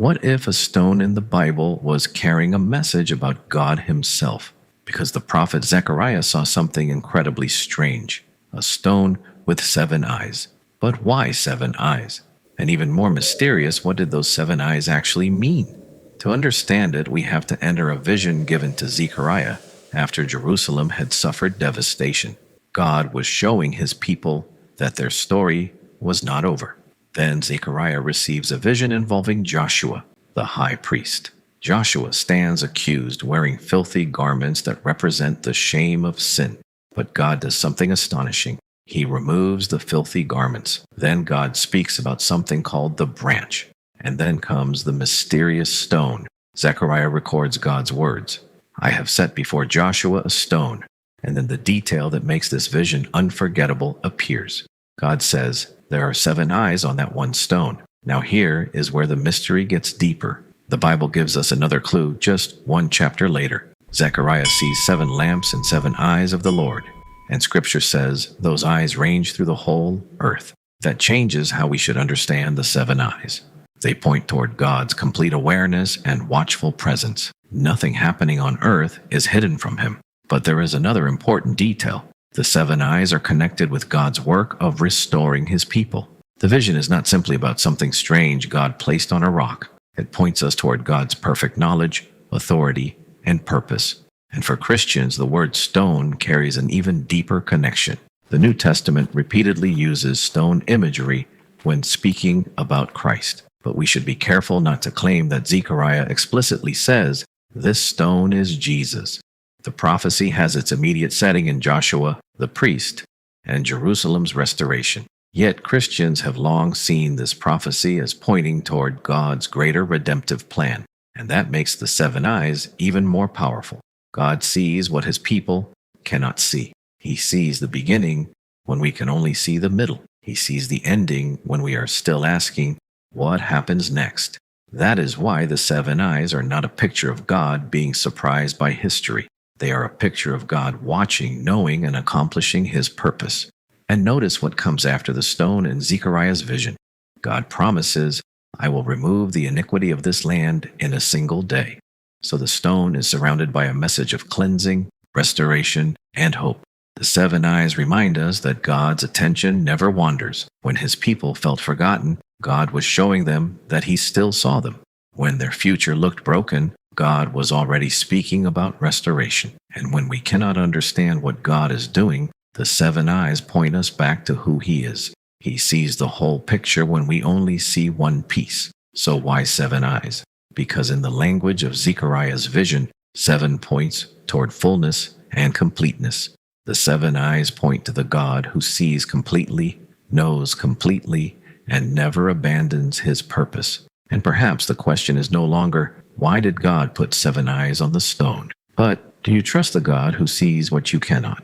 What if a stone in the Bible was carrying a message about God Himself? Because the prophet Zechariah saw something incredibly strange, a stone with 7 eyes. But why 7 eyes? And even more mysterious, what did those 7 eyes actually mean? To understand it, we have to enter a vision given to Zechariah after Jerusalem had suffered devastation. God was showing His people that their story was not over. Then Zechariah receives a vision involving Joshua, the high priest. Joshua stands accused, wearing filthy garments that represent the shame of sin. But God does something astonishing. He removes the filthy garments. Then God speaks about something called the branch. And then comes the mysterious stone. Zechariah records God's words. I have set before Joshua a stone. And then the detail that makes this vision unforgettable appears. God says, there are 7 eyes on that one stone. Now here is where the mystery gets deeper. The Bible gives us another clue just 1 chapter later. Zechariah sees 7 lamps and 7 eyes of the Lord. And Scripture says those eyes range through the whole earth. That changes how we should understand the 7 eyes. They point toward God's complete awareness and watchful presence. Nothing happening on earth is hidden from Him. But there is another important detail. The 7 eyes are connected with God's work of restoring His people. The vision is not simply about something strange God placed on a rock. It points us toward God's perfect knowledge, authority, and purpose. And for Christians, the word stone carries an even deeper connection. The New Testament repeatedly uses stone imagery when speaking about Christ. But we should be careful not to claim that Zechariah explicitly says, this stone is Jesus. The prophecy has its immediate setting in Joshua, the priest, and Jerusalem's restoration. Yet Christians have long seen this prophecy as pointing toward God's greater redemptive plan, and that makes the 7 eyes even more powerful. God sees what His people cannot see. He sees the beginning when we can only see the middle. He sees the ending when we are still asking, what happens next? That is why the 7 eyes are not a picture of God being surprised by history. They are a picture of God watching, knowing, and accomplishing His purpose. And notice what comes after the stone in Zechariah's vision. God promises, I will remove the iniquity of this land in a single day. So the stone is surrounded by a message of cleansing, restoration, and hope. The 7 eyes remind us that God's attention never wanders. When His people felt forgotten, God was showing them that He still saw them. When their future looked broken, God was already speaking about restoration. And when we cannot understand what God is doing, the 7 eyes point us back to who He is. He sees the whole picture when we only see one piece. So why 7 eyes? Because in the language of Zechariah's vision, 7 points toward fullness and completeness. The 7 eyes point to the God who sees completely, knows completely, and never abandons His purpose. And perhaps the question is no longer, why did God put 7 eyes on the stone? But do you trust the God who sees what you cannot?